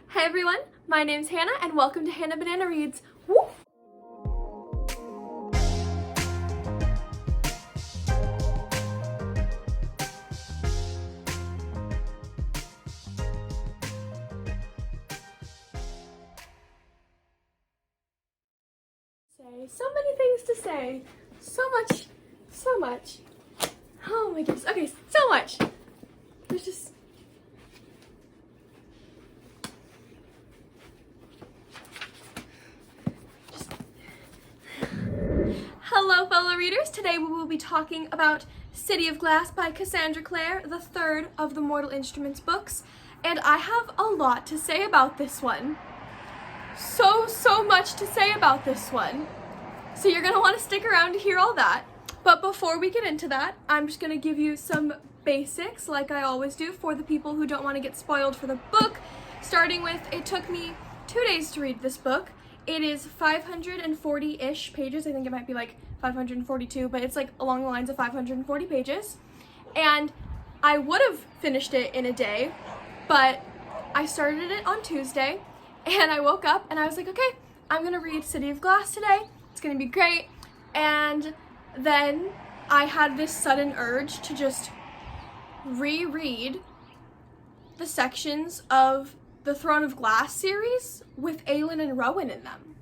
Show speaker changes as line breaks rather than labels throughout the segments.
Hey everyone, my name's Hannah and welcome to Hannah Banana Reads. Woo! So many things to say. So much. Oh my goodness. Okay, so much. There's just... Hello fellow readers, today we will be talking about City of Glass by Cassandra Clare, the third of the Mortal Instruments books, and I have a lot to say about this one. So much to say about this one. So you're gonna want to stick around to hear all that. But before we get into that, I'm just gonna give you some basics, like I always do, for the people who don't want to get spoiled for the book. Starting with, it took me 2 days to read this book. It is 540-ish pages. I think it might be like 542, but it's like along the lines of 540 pages. And I would have finished it in a day, but I started it on Tuesday, and I woke up and I was like, okay, I'm gonna read City of Glass today. It's gonna be great. And then I had this sudden urge to just reread the sections of the Throne of Glass series with Aelin and Rowan in them.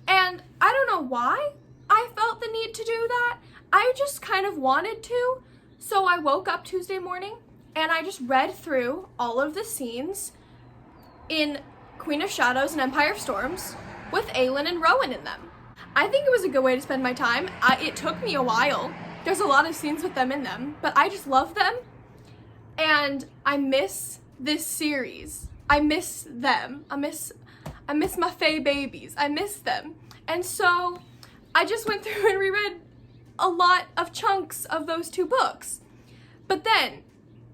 And I don't know why I felt the need to do that. I just kind of wanted to. So I woke up Tuesday morning and I just read through all of the scenes in Queen of Shadows and Empire of Storms with Aelin and Rowan in them. I think it was a good way to spend my time. It took me a while. There's a lot of scenes with them in them, but I just love them. And I miss this series. I miss them. I miss my fae babies. I miss them. And so I just went through and reread a lot of chunks of those two books. But then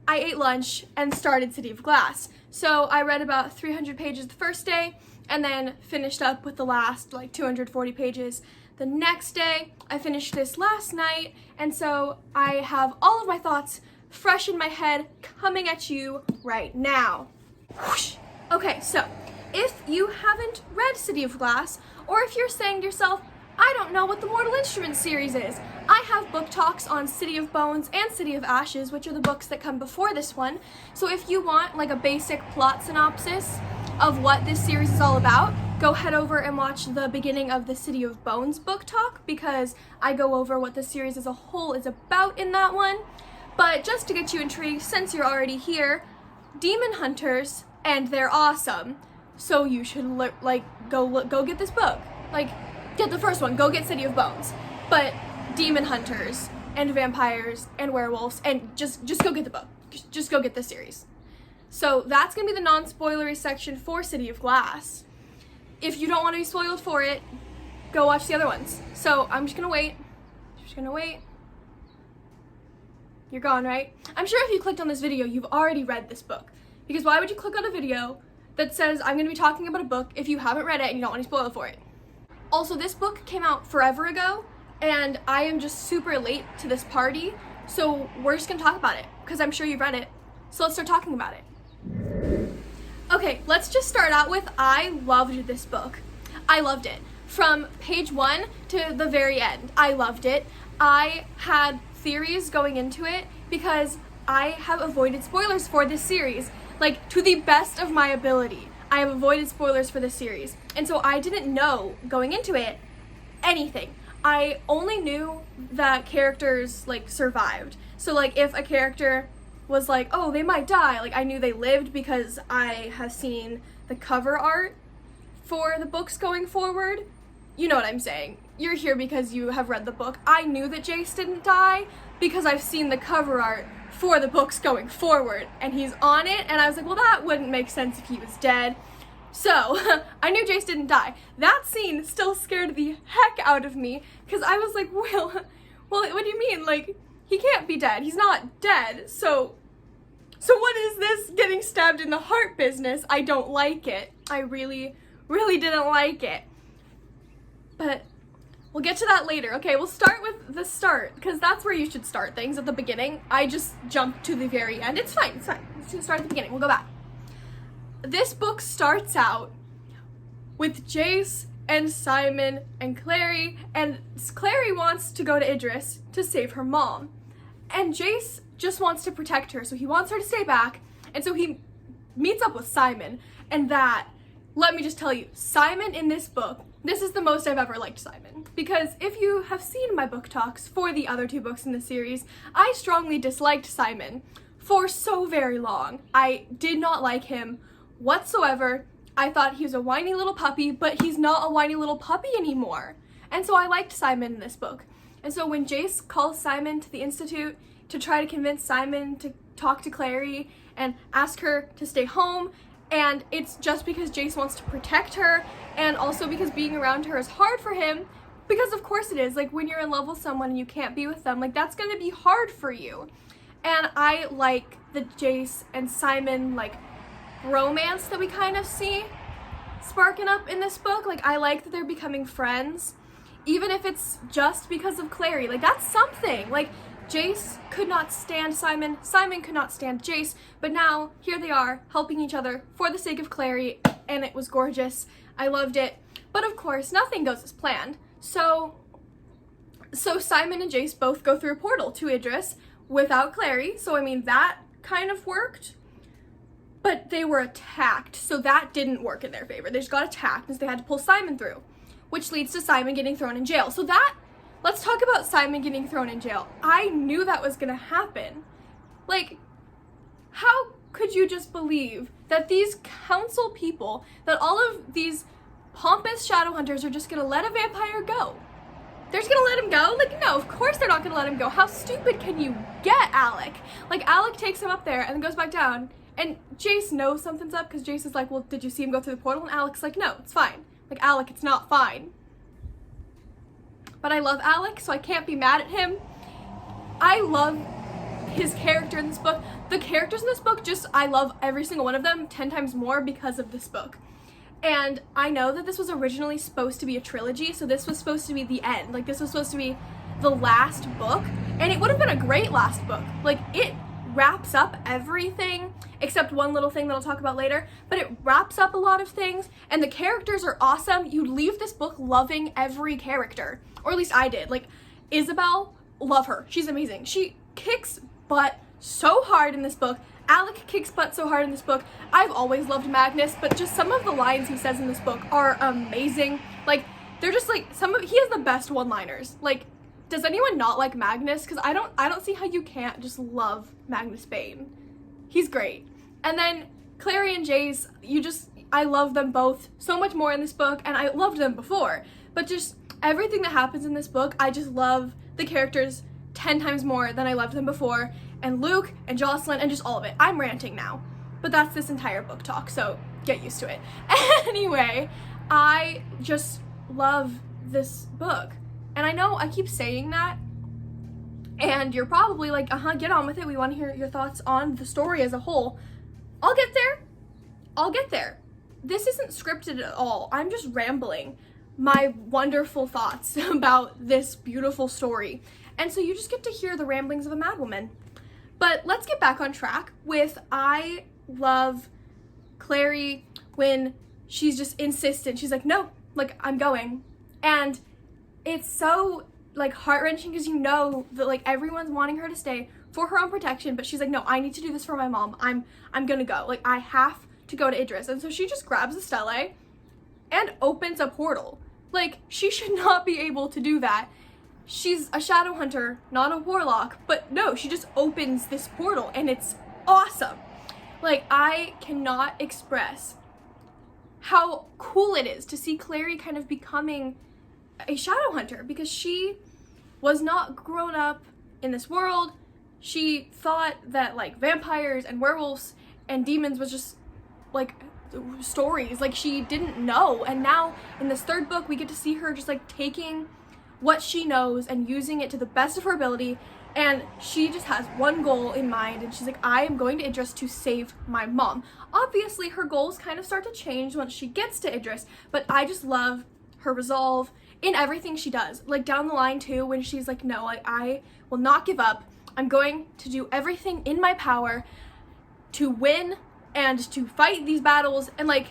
I ate lunch and started City of Glass. So I read about 300 pages the first day and then finished up with the last like 240 pages the next day. I finished this last night, and so I have all of my thoughts fresh in my head coming at you right now. Whoosh. Okay, so if you haven't read City of Glass, or if you're saying to yourself, I don't know what the Mortal Instruments series is, I have book talks on City of Bones and City of Ashes, which are the books that come before this one. So if you want like a basic plot synopsis of what this series is all about, go head over and watch the beginning of the City of Bones book talk, because I go over what the series as a whole is about in that one. But just to get you intrigued, since you're already here, demon hunters, and they're awesome. So you should go get this book. Like, get the first one, go get City of Bones. But demon hunters and vampires and werewolves, and just go get the book. Just go get the series. So that's gonna be the non-spoilery section for City of Glass. If you don't want to be spoiled for it, go watch the other ones. So I'm just gonna wait. You're gone, right? I'm sure if you clicked on this video, you've already read this book. Because why would you click on a video that says I'm gonna be talking about a book if you havened read it and you don't want to be spoiled for it? Also, this book came out forever ago, and I am just super late to this party, so we're just gonna talk about it, because I'm sure you've read it. So let's start talking about it. Okay, let's just start out with, I loved this book. I loved it. From page 1 to the very end, I loved it. I had theories going into it because I have avoided spoilers for this series, like to the best of my ability. I have avoided spoilers for this series, and so I didn't know going into it anything. I only knew that characters like survived. So like if a character was like, oh, they might die, like I knew they lived because I have seen the cover art for the books going forward. You know what I'm saying. You're here because you have read the book. I knew that Jace didn't die because I've seen the cover art for the books going forward, and he's on it, and I was like, well, that wouldn't make sense if he was dead. So I knew Jace didn't die. That scene still scared the heck out of me, because I was like, well, what do you mean? Like, he can't be dead. He's not dead. So what is this getting stabbed in the heart business? I don't like it. I really didn't like it. But we'll get to that later. Okay, we'll start with the start, because that's where you should start things, at the beginning. I just jumped to the very end. It's fine. Let's just start at the beginning. We'll go back. this book starts out with Jace and Simon and Clary wants to go to Idris to save her mom. And Jace just wants to protect her, so he wants her to stay back, and so he meets up with Simon. And that, let me just tell you, Simon in this book, this is the most I've ever liked Simon. Because if you have seen my book talks for the other 2 books in the series, I strongly disliked Simon for so very long. I did not like him whatsoever. I thought he was a whiny little puppy, but he's not a whiny little puppy anymore. And so I liked Simon in this book. And so when Jace calls Simon to the Institute to try to convince Simon to talk to Clary and ask her to stay home, and it's just because Jace wants to protect her, and also because being around her is hard for him, because of course it is. Like, when you're in love with someone and you can't be with them, like, that's gonna be hard for you. And I like the Jace and Simon, like, romance that we kind of see sparking up in this book. Like, I like that they're becoming friends, even if it's just because of Clary. Like, that's something. Like, Jace could not stand Simon, Simon could not stand Jace, but now here they are helping each other for the sake of Clary, and it was gorgeous. I loved it. But of course, nothing goes as planned. So Simon and Jace both go through a portal to Idris without Clary. So I mean, that kind of worked. But they were attacked, so that didn't work in their favor. They just got attacked, and so they had to pull Simon through, which leads to Simon getting thrown in jail. So that, let's talk about Simon getting thrown in jail. I knew that was gonna happen. Like, how could you just believe that these council people, that all of these pompous shadow hunters are just gonna let a vampire go? They're just gonna let him go? Like, no, of course they're not gonna let him go. How stupid can you get, Alec? Like, Alec takes him up there and then goes back down, and Jace knows something's up because Jace is like, well, did you see him go through the portal? And Alec's like, no, it's fine. Like, Alec, it's not fine. But I love Alec, so I can't be mad at him. I love his character in this book. The characters in this book, just, I love every single one of them 10 times more because of this book. And I know that this was originally supposed to be a trilogy, so this was supposed to be the end. Like, this was supposed to be the last book, and it would have been a great last book. Like, it wraps up everything except one little thing that I'll talk about later, but it wraps up a lot of things, and the characters are awesome. You leave this book loving every character, or at least I did. Like, Isabel, love her. She's amazing. She kicks butt so hard in this book. Alec kicks butt so hard in this book. I've always loved Magnus, but just some of the lines he says in this book are amazing. Like, they're just like, he has the best one-liners. Like, does anyone not like Magnus? Because I don't see how you can't just love Magnus Bane. He's great. And then Clary and Jace, I love them both so much more in this book, and I loved them before. But just everything that happens in this book, I just love the characters 10 times more than I loved them before. And Luke and Jocelyn and just all of it. I'm ranting now, but that's this entire book talk, so get used to it. Anyway, I just love this book. And I know I keep saying that, and you're probably like, get on with it. We want to hear your thoughts on the story as a whole. I'll get there. This isn't scripted at all. I'm just rambling my wonderful thoughts about this beautiful story. And so you just get to hear the ramblings of a madwoman. But let's get back on track with, I love Clary when she's just insistent. She's like, no, like, I'm going. And it's so, like, heart-wrenching because you know that, like, everyone's wanting her to stay for her own protection, but she's like, no, I need to do this for my mom. I'm gonna go. Like, I have to go to Idris. And so she just grabs a stele and opens a portal. Like, she should not be able to do that. She's a shadow hunter, not a warlock, but no, she just opens this portal, and it's awesome. Like, I cannot express how cool it is to see Clary kind of becoming a shadow hunter, because she was not grown up in this world. She thought that, like, vampires and werewolves and demons was just, like, stories. Like, she didn't know. And now in this third book, we get to see her just, like, taking what she knows and using it to the best of her ability, and she just has one goal in mind, and she's like, I am going to Idris to save my mom. Obviously, her goals kind of start to change once she gets to Idris, but I just love her resolve in everything she does. Like, down the line, too, when she's like, no, I will not give up. I'm going to do everything in my power to win and to fight these battles. And like,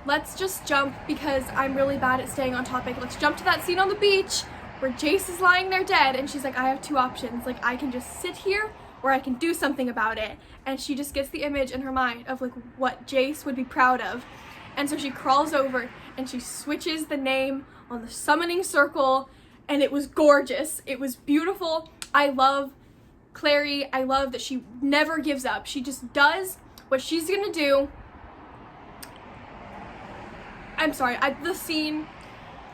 let's just jump, because I'm really bad at staying on topic. Let's jump to that scene on the beach where Jace is lying there dead, and she's like, I have two options. Like, I can just sit here, or I can do something about it. And she just gets the image in her mind of like what Jace would be proud of. And so she crawls over and she switches the name on the summoning circle, and it was gorgeous. It was beautiful. I love Clary. I love that she never gives up. She just does what she's gonna do. I'm sorry, the scene,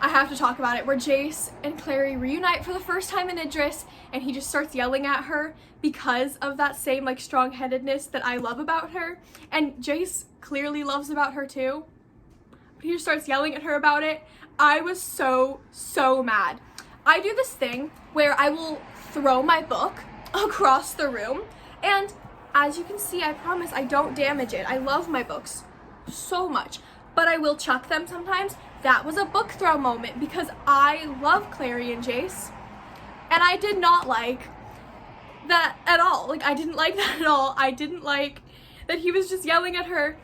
I have to talk about it, where Jace and Clary reunite for the first time in Idris, and he just starts yelling at her because of that same like strong-headedness that I love about her, and Jace clearly loves about her too, but he just starts yelling at her about it. I was so mad. I do this thing where I will throw my book across the room, and as you can see, I promise I don't damage it. I love my books so much, but I will chuck them sometimes. That was a book throw moment because I love Clary and Jace, and I did not like that at all. Like, I didn't like that at all. I didn't like that he was just yelling at her.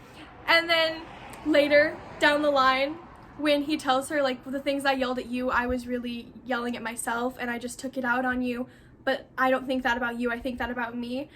And then later down the line, when he tells her like, the things I yelled at you, I was really yelling at myself and I just took it out on you, but I don't think that about you, I think that about me.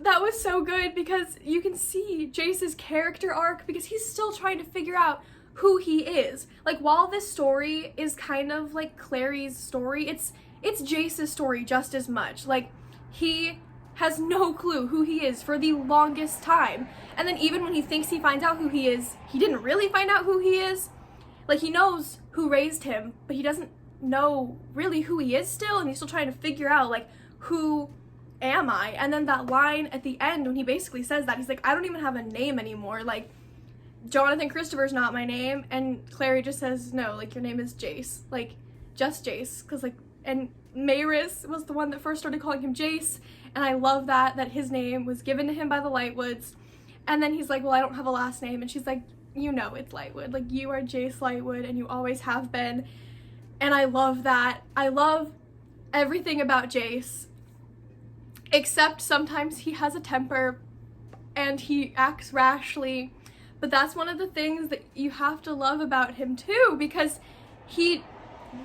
That was so good, because you can see Jace's character arc, because he's still trying to figure out who he is. Like, while this story is kind of like Clary's story, it's Jace's story just as much. Like, he has no clue who he is for the longest time. And then even when he thinks he finds out who he is, he didn't really find out who he is. Like, he knows who raised him, but he doesn't know really who he is still, and he's still trying to figure out, like, who am I? And then that line at the end when he basically says that, he's like, I don't even have a name anymore. Like, Jonathan Christopher's not my name. And Clary just says, no, like, your name is Jace. Like, just Jace. Because, like, and Maris was the one that first started calling him Jace. And I love that his name was given to him by the Lightwoods. And then he's like, well, I don't have a last name. And she's like, you know it's Lightwood. Like, you are Jace Lightwood, and you always have been. And I love that. I love everything about Jace. Except sometimes he has a temper and he acts rashly, but that's one of the things that you have to love about him too, because he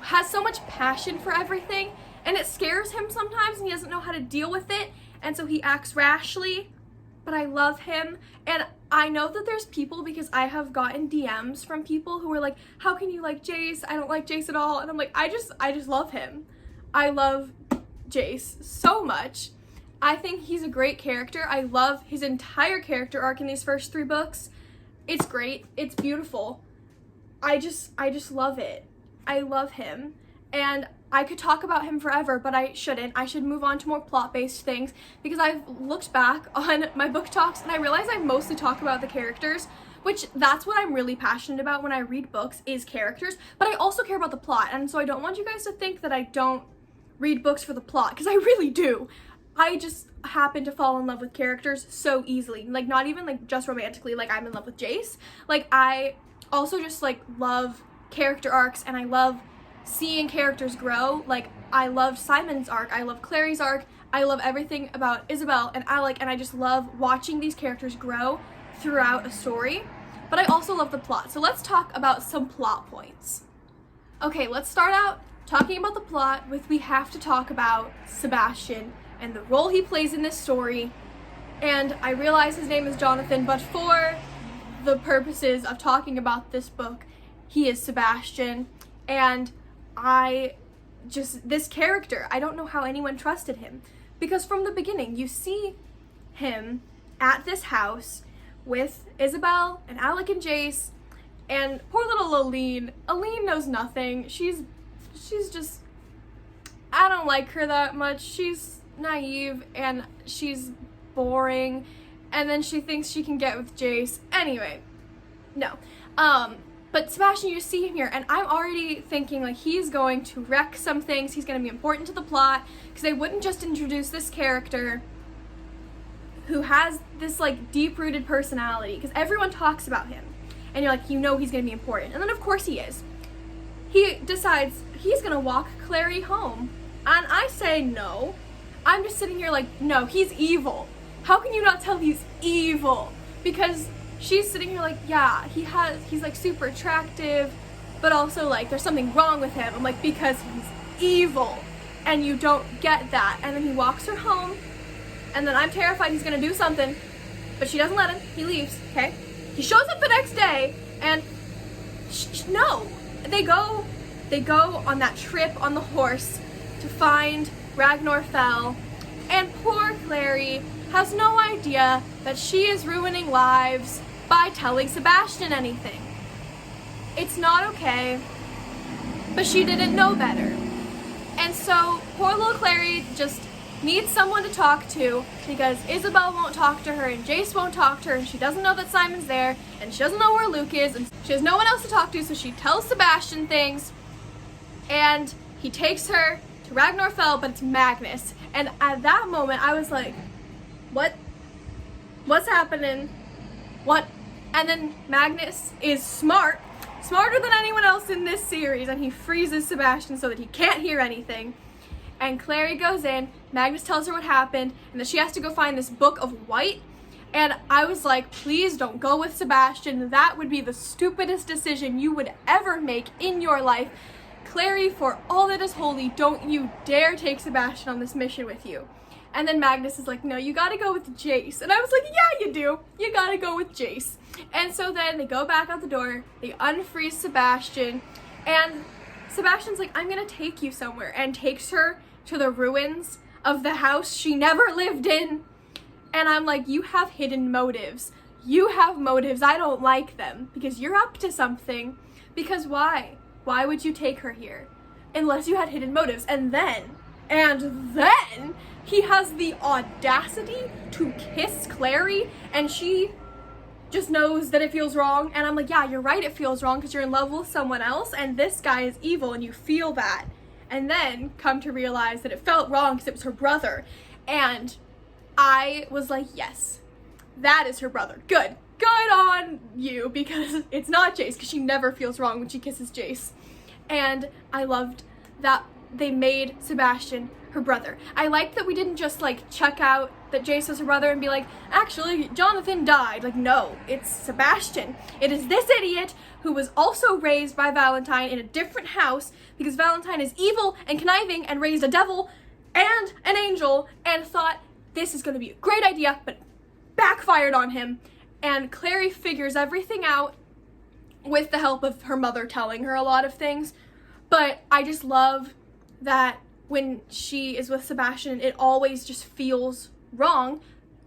has so much passion for everything, and it scares him sometimes and he doesn't know how to deal with it, and so he acts rashly. But I love him, and I know that there's people, because I have gotten DMs from people who are like, how can you like Jace? I don't like Jace at all. And I'm like, I just love him. I love Jace so much. I think he's a great character. I love his entire character arc in these first 3 books. It's great. It's beautiful. I just love it. I love him. And I could talk about him forever, but I shouldn't. I should move on to more plot-based things, because I've looked back on my book talks and I realize I mostly talk about the characters, which that's what I'm really passionate about when I read books, is characters, but I also care about the plot. And so I don't want you guys to think that I don't read books for the plot, because I really do. I just happen to fall in love with characters so easily. Like, not even like just romantically, like I'm in love with Jace. Like, I also just like love character arcs, and I love seeing characters grow. Like, I love Simon's arc, I love Clary's arc, I love everything about Isabel and Alec, and I just love watching these characters grow throughout a story. But I also love the plot. So let's talk about some plot points. Okay, let's start out talking about the plot with, we have to talk about Sebastian and the role he plays in this story. And I realize his name is Jonathan, but for the purposes of talking about this book, he is Sebastian. And this character, I don't know how anyone trusted him, because from the beginning you see him at this house with Isabel and Alec and Jace, and poor little Aline knows nothing. She's just, I don't like her that much. She's naive and she's boring, and then she thinks she can get with Jace. Anyway, no. But Sebastian, you see him here, and I'm already thinking like he's going to wreck some things. He's going to be important to the plot, because they wouldn't just introduce this character who has this like deep-rooted personality, because everyone talks about him, and you're like, you know he's going to be important. And then of course he is. He decides he's going to walk Clary home, and I say no. I'm just sitting here like, no, he's evil. how can you not tell he's evil? Because she's sitting here like, yeah, he's like super attractive, but also like there's something wrong with him. I'm like, because he's evil, and you don't get that. And then he walks her home, and then I'm terrified he's gonna do something, but she doesn't let him. He leaves, okay? He shows up the next day, and no, they go on that trip on the horse to find Ragnar Fell, and poor Clary has no idea that she is ruining lives by telling Sebastian anything. It's not okay, but she didn't know better. And so poor little Clary just needs someone to talk to, because Isabel won't talk to her and Jace won't talk to her, and she doesn't know that Simon's there, and she doesn't know where Luke is, and she has no one else to talk to, so she tells Sebastian things, and he takes her to Ragnar Fell, but it's Magnus. And at that moment I was like, what's happening? What? And then Magnus is smarter than anyone else in this series, and he freezes Sebastian so that he can't hear anything. And Clary goes in, Magnus tells her what happened, and that she has to go find this book of white. And I was like, please don't go with Sebastian. That would be the stupidest decision you would ever make in your life. Clary, for all that is holy, don't you dare take Sebastian on this mission with you. And then Magnus is like, no, you gotta go with Jace. And I was like, yeah, you do. You gotta go with Jace. And so then they go back out the door, they unfreeze Sebastian, and Sebastian's like, I'm gonna take you somewhere, and takes her to the ruins of the house she never lived in. And I'm like, you have hidden motives. You have motives. I don't like them, because you're up to something. Because why? Why would you take her here? Unless you had hidden motives. And then he has the audacity to kiss Clary, and she just knows that it feels wrong. And I'm like, yeah, you're right, it feels wrong, because you're in love with someone else, and this guy is evil, and you feel that. And then come to realize that it felt wrong because it was her brother. And I was like, yes, that is her brother. Good on you, because it's not Jace, because she never feels wrong when she kisses Jace. And I loved that they made Sebastian her brother. I liked that we didn't just like check out that Jace was her brother and be like, actually, Jonathan died. Like, no, it's Sebastian. It is this idiot who was also raised by Valentine in a different house, because Valentine is evil and conniving and raised a devil and an angel, and thought this is going to be a great idea, but backfired on him. And Clary figures everything out with the help of her mother telling her a lot of things. But I just love that when she is with Sebastian, it always just feels wrong.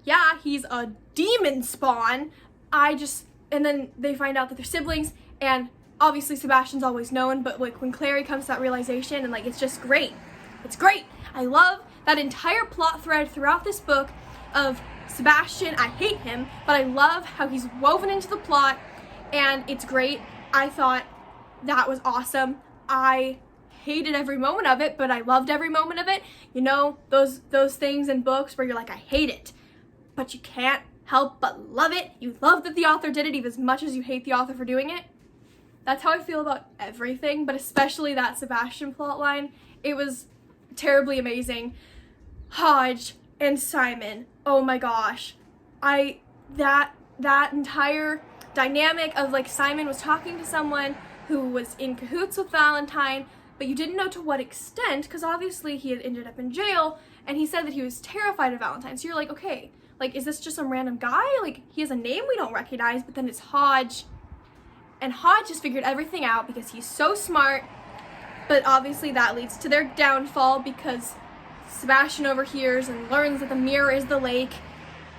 Yeah, he's a demon spawn. And then they find out that they're siblings, and obviously Sebastian's always known, but like when Clary comes to that realization, and like, it's just great. It's great. I love that entire plot thread throughout this book of Sebastian. I hate him, but I love how he's woven into the plot, and it's great. I thought that was awesome. I hated every moment of it, but I loved every moment of it. You know, those things in books where you're like, I hate it, but you can't help but love it. You love that the author did it even as much as you hate the author for doing it. That's how I feel about everything, but especially that Sebastian plotline. It was terribly amazing. Hodge and Simon, oh my gosh. That entire dynamic of like Simon was talking to someone who was in cahoots with Valentine, but you didn't know to what extent, because obviously he had ended up in jail, and he said that he was terrified of Valentine. So you're like, okay, like, is this just some random guy? Like, he has a name we don't recognize, but then it's Hodge. And Hodge just figured everything out because he's so smart, but obviously that leads to their downfall, because Sebastian overhears and learns that the mirror is the lake,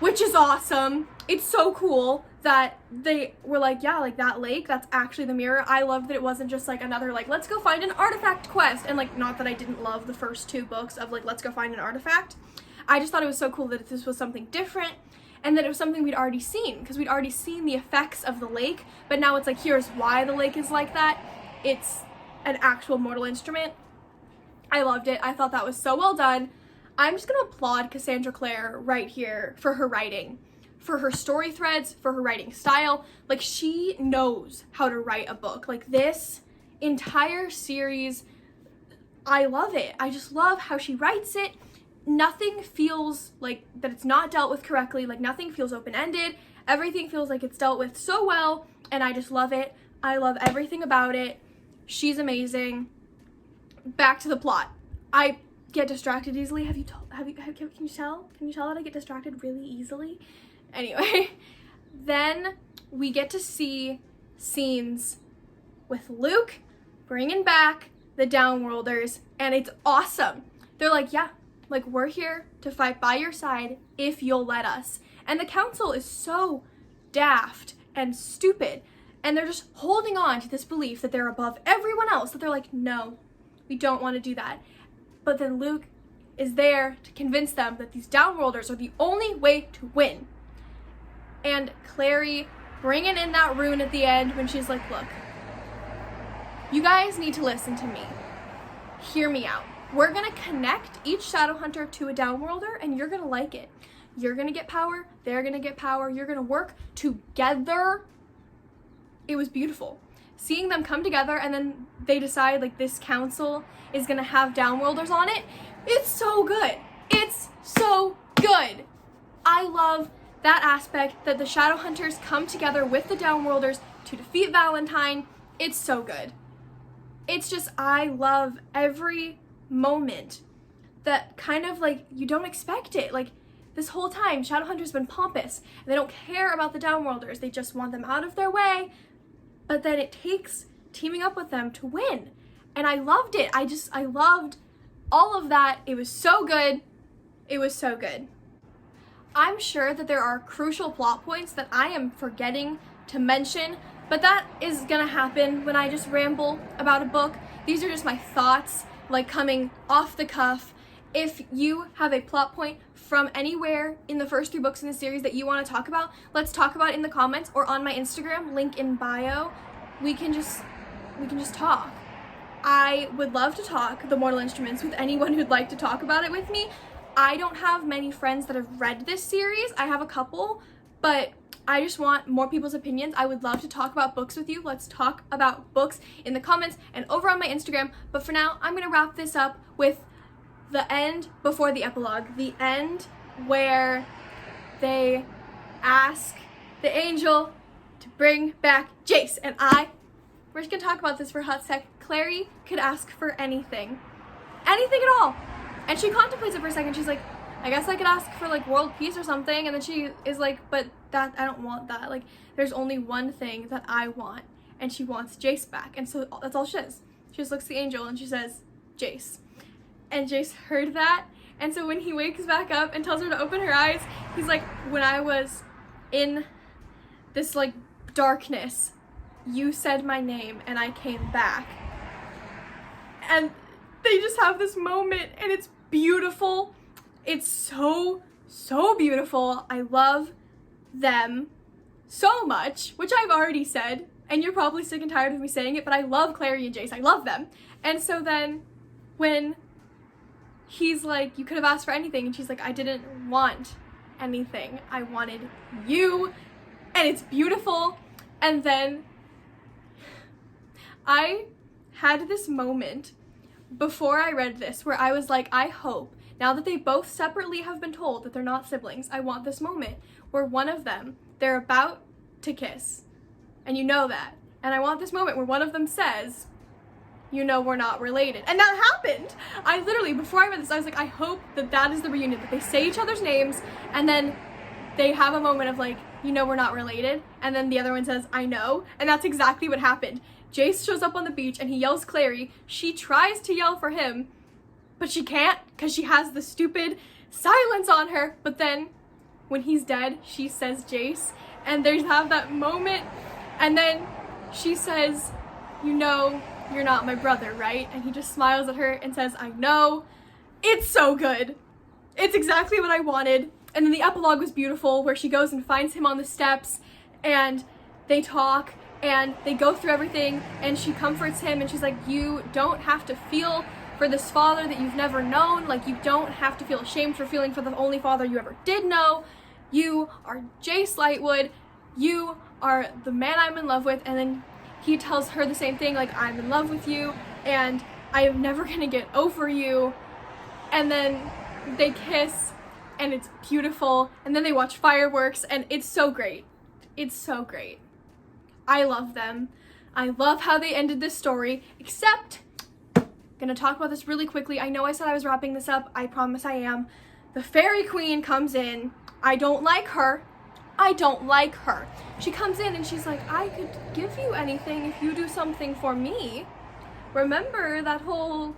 which is awesome. It's so cool that they were like, yeah, like that lake, that's actually the mirror. I loved that it wasn't just like another like, let's go find an artifact quest. And like, not that I didn't love the first two books of like, let's go find an artifact. I just thought it was so cool that this was something different, and that it was something we'd already seen, because we'd already seen the effects of the lake, but now it's like, here's why the lake is like that. It's an actual mortal instrument. I loved it. I thought that was so well done. I'm just gonna applaud Cassandra Clare right here for her writing, for her story threads, for her writing style. Like, she knows how to write a book. Like, this entire series, I love it. I just love how she writes it. nothing feels like that it's not dealt with correctly. Like, nothing feels open-ended. Everything feels like it's dealt with so well, and I just love it. I love everything about it. She's amazing. Back to the plot. I get distracted easily. Can you tell? Can you tell that I get distracted really easily? Anyway, then we get to see scenes with Luke bringing back the Downworlders, and it's awesome. They're like, yeah, like, we're here to fight by your side if you'll let us. And the council is so daft and stupid, and they're just holding on to this belief that they're above everyone else, that they're like, no, we don't want to do that. But then Luke is there to convince them that these Downworlders are the only way to win. And Clary bringing in that rune at the end when she's like, look, you guys need to listen to me. Hear me out. We're going to connect each Shadowhunter to a Downworlder, and you're going to like it. You're going to get power. They're going to get power. You're going to work together. It was beautiful. Seeing them come together, and then they decide, like, this council is going to have Downworlders on it. It's so good. It's so good. I love that aspect, that the Shadowhunters come together with the Downworlders to defeat Valentine. It's so good. It's just, I love every moment that kind of, like, you don't expect it. Like, this whole time, Shadowhunter's been pompous. And they don't care about the Downworlders. They just want them out of their way. But then it takes teaming up with them to win. And I loved it. I loved all of that. It was so good. It was so good. I'm sure that there are crucial plot points that I am forgetting to mention, but that is gonna happen when I just ramble about a book. These are just my thoughts, like, coming off the cuff. If you have a plot point from anywhere in the first 3 books in the series that you want to talk about, let's talk about it in the comments or on my Instagram, link in bio. We can just talk. I would love to talk The Mortal Instruments with anyone who'd like to talk about it with me. I don't have many friends that have read this series. I have a couple, but I just want more people's opinions. I would love to talk about books with you. Let's talk about books in the comments and over on my Instagram. But for now, I'm going to wrap this up with the end before the epilogue. The end where they ask the angel to bring back Jace. And we're just going to talk about this for a hot sec. Clary could ask for anything. Anything at all. And she contemplates it for a second. She's like, I guess I could ask for, like, world peace or something. And then she is like, but that, I don't want that. Like, there's only one thing that I want. And she wants Jace back. And so that's all she says. She just looks at the angel and she says, Jace. And Jace heard that. And so when he wakes back up and tells her to open her eyes, he's like, when I was in this, like, darkness, you said my name and I came back. And they just have this moment, and it's beautiful. It's so, so beautiful. I love them so much, which I've already said, and you're probably sick and tired of me saying it, but I love Clary and Jace. I love them. And so then when he's like, you could have asked for anything, and she's like, I didn't want anything. I wanted you. And it's beautiful. And then I had this moment before I read this where I was like, I hope, now that they both separately have been told that they're not siblings, I want this moment where one of them, they're about to kiss, and you know that. And I want this moment where one of them says, you know we're not related. And that happened! I literally, before I read this, I was like, I hope that that is the reunion, that they say each other's names, and then they have a moment of like, you know we're not related, and then the other one says, I know, and that's exactly what happened. Jace shows up on the beach and he yells Clary. She tries to yell for him, but she can't because she has the stupid silence on her. But then when he's dead, she says Jace, and they have that moment, and then she says, you know you're not my brother, right? And he just smiles at her and says, I know. It's so good. It's exactly what I wanted. And then the epilogue was beautiful, where she goes and finds him on the steps, and they talk, and they go through everything, and she comforts him, and she's like, you don't have to feel for this father that you've never known. Like, you don't have to feel ashamed for feeling for the only father you ever did know. You are Jace Lightwood. You are the man I'm in love with. And then he tells her the same thing, like, I'm in love with you, and I am never gonna get over you. And then they kiss, and it's beautiful, and then they watch fireworks, and it's so great. It's so great. I love them. I love how they ended this story, except, I'm gonna talk about this really quickly. I know I said I was wrapping this up. I promise I am. The Fairy Queen comes in. I don't like her. I don't like her. She comes in and she's like, I could give you anything if you do something for me. Remember that whole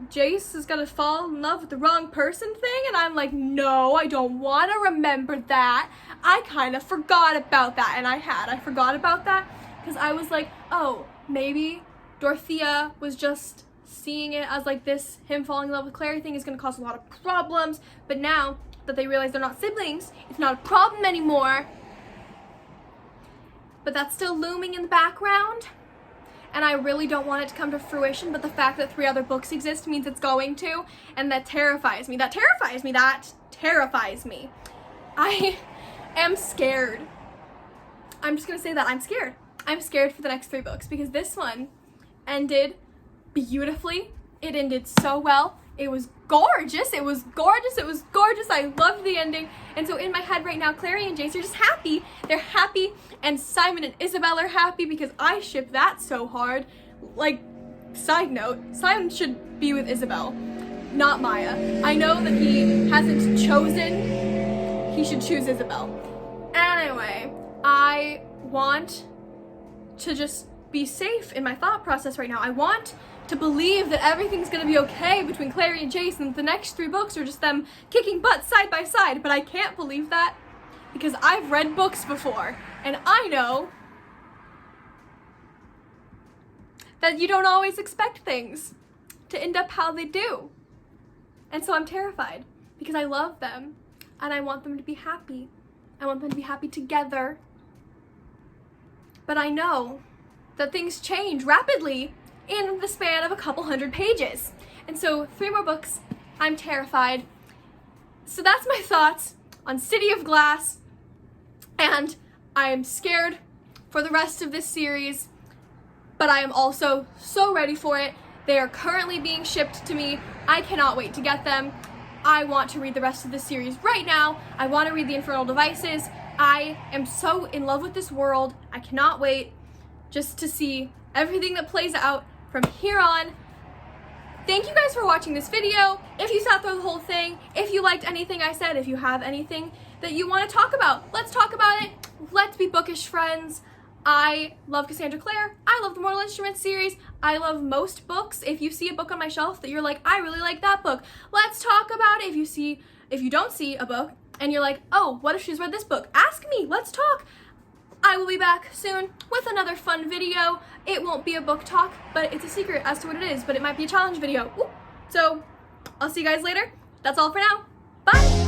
Jace is gonna fall in love with the wrong person thing? And I'm like, no, I don't want to remember that. I kind of forgot about that. And I forgot about that because I was like, oh, maybe Dorothea was just seeing it as like this, him falling in love with Clary thing is gonna cause a lot of problems. But now that they realize they're not siblings, it's not a problem anymore. But that's still looming in the background. And I really don't want it to come to fruition, but the fact that 3 other books exist means it's going to, and that terrifies me. That terrifies me. That terrifies me. I am scared. I'm just gonna say that I'm scared. I'm scared for the next 3 books because this one ended beautifully. It ended so well. It was gorgeous. It was gorgeous. It was gorgeous. I loved the ending. And so in my head right now, Clary and Jace are just happy. They're happy. And Simon and Isabel are happy because I ship that so hard. Like, side note, Simon should be with Isabel, not Maya. I know that he hasn't chosen. He should choose Isabel. Anyway, I want to just be safe in my thought process right now. I want to believe that everything's gonna be okay between Clary and Jace and the next 3 books are just them kicking butt side by side, but I can't believe that because I've read books before and I know that you don't always expect things to end up how they do. And so I'm terrified because I love them and I want them to be happy. I want them to be happy together. But I know that things change rapidly in the span of a couple hundred pages. And so 3 more books, I'm terrified. So that's my thoughts on City of Glass, and I am scared for the rest of this series, but I am also so ready for it. They are currently being shipped to me. I cannot wait to get them. I want to read the rest of this series right now. I want to read The Infernal Devices. I am so in love with this world. I cannot wait just to see everything that plays out from here on. Thank you guys for watching this video. If you sat through the whole thing, if you liked anything I said, if you have anything that you want to talk about, let's talk about it. Let's be bookish friends. I love Cassandra Clare. I love the Mortal Instruments series. I love most books. If you see a book on my shelf that you're like, I really like that book, let's talk about it. If you don't see a book and you're like, oh, what if she's read this book? Ask me, let's talk. I will be back soon with another fun video. It won't be a book talk, but it's a secret as to what it is, but it might be a challenge video. Ooh. So I'll see you guys later. That's all for now. Bye.